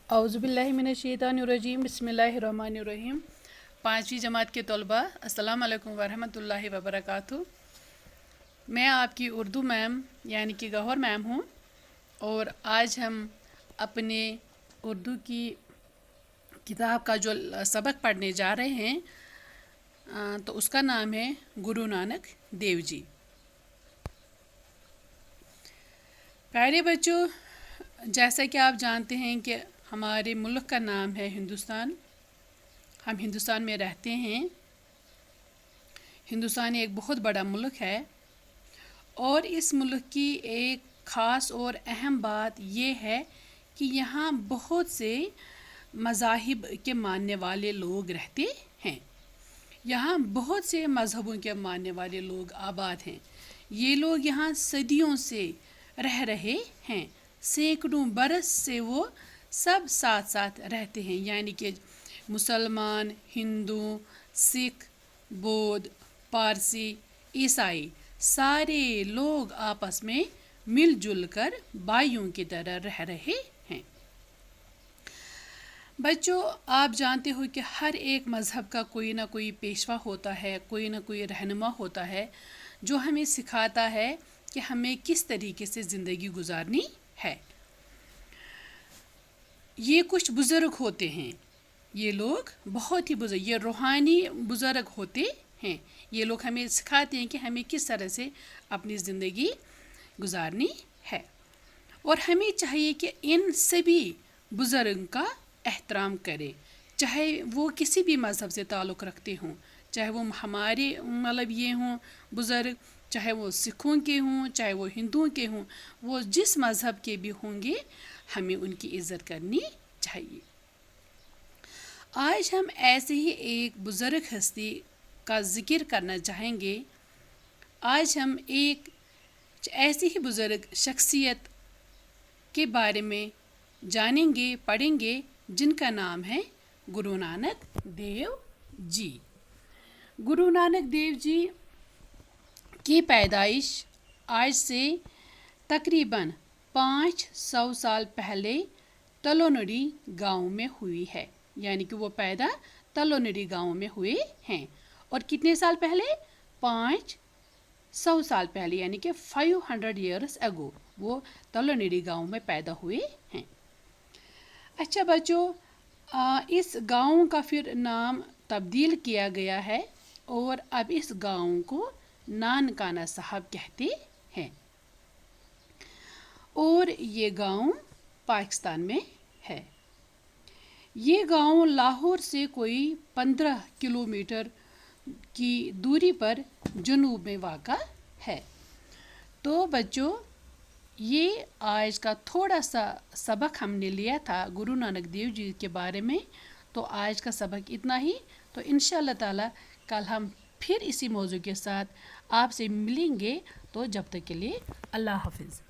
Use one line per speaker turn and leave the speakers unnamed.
औज़ुबिल्लाहिमिनश्शैतानिर्रजीम बिस्मिल्लाहिर्रहमानिर्रहीम। पाँचवीं जमात के तलबा अस्सलाम वालेकुम वरहमतुल्लाहि वबरकातुहू। मैं आपकी उर्दू मैम यानी कि गौहर मैम हूँ और आज हम अपने उर्दू की किताब का जो सबक पढ़ने जा रहे हैं तो उसका नाम है गुरु नानक देव जी। प्यारे बच्चों, जैसा कि आप जानते हैं कि हमारे मुल्क का नाम है हिंदुस्तान। हम हिंदुस्तान में रहते हैं। हिंदुस्तान एक बहुत बड़ा मुल्क है और इस मुल्क की एक ख़ास और अहम बात ये है कि यहाँ बहुत से मज़ाहिब के मानने वाले लोग रहते हैं। यहाँ बहुत से मज़हबों के मानने वाले लोग आबाद हैं। ये लोग यहाँ सदियों से रह रहे हैं। सैकड़ों बरस से वो सब साथ साथ रहते हैं, यानी कि मुसलमान, हिंदू, सिख, बौद्ध, पारसी, ईसाई सारे लोग आपस में मिलजुल कर भाइयों की तरह रह रहे हैं। बच्चों, आप जानते हो कि हर एक मज़हब का कोई ना कोई पेशवा होता है, कोई ना कोई रहनुमा होता है जो हमें सिखाता है कि हमें किस तरीके से ज़िंदगी गुजारनी है। ये कुछ बुज़ुर्ग होते हैं, ये लोग बहुत ही बुज़ुर्ग, ये रूहानी बुज़ुर्ग होते हैं। ये लोग हमें सिखाते हैं कि हमें किस तरह से अपनी ज़िंदगी गुजारनी है और हमें चाहिए कि इन सभी बुज़ुर्ग का एहतराम करें, चाहे वो किसी भी मज़हब से ताल्लुक़ रखते हों, चाहे वो हमारे मतलब ये हों बुज़ुर्ग, चाहे वो सिखों के हों, चाहे वो हिंदुओं के हों, वो जिस मज़हब के भी होंगे हमें उनकी इज़्ज़त करनी चाहिए। आज हम ऐसे ही एक बुज़ुर्ग हस्ती का ज़िक्र करना चाहेंगे। आज हम एक ऐसी ही बुज़ुर्ग शख्सियत के बारे में जानेंगे, पढ़ेंगे, जिनका नाम है गुरु नानक देव जी। गुरु नानक देव जी की पैदाइश आज से तकरीबन 500 साल पहले तलोनडी गांव में हुई है, यानी कि वो पैदा तलोनडी गांव में हुए हैं। और कितने साल पहले? 500 साल पहले, यानी कि 500 years ago वो तलोनडी गांव में पैदा हुए हैं। अच्छा बच्चों, इस गांव का फिर नाम तब्दील किया गया है और अब इस गांव को नानकाना साहब कहते हैं और ये गांव पाकिस्तान में है। ये गांव लाहौर से कोई 15 किलोमीटर की दूरी पर जनूब में वाक़ा है। तो बच्चों, ये आज का थोड़ा सा सबक हमने लिया था गुरु नानक देव जी के बारे में। तो आज का सबक इतना ही। तो इंशाअल्लाह ताला कल हम फिर इसी मौजू के साथ आपसे मिलेंगे। तो जब तक के लिए अल्लाह हाफिज़।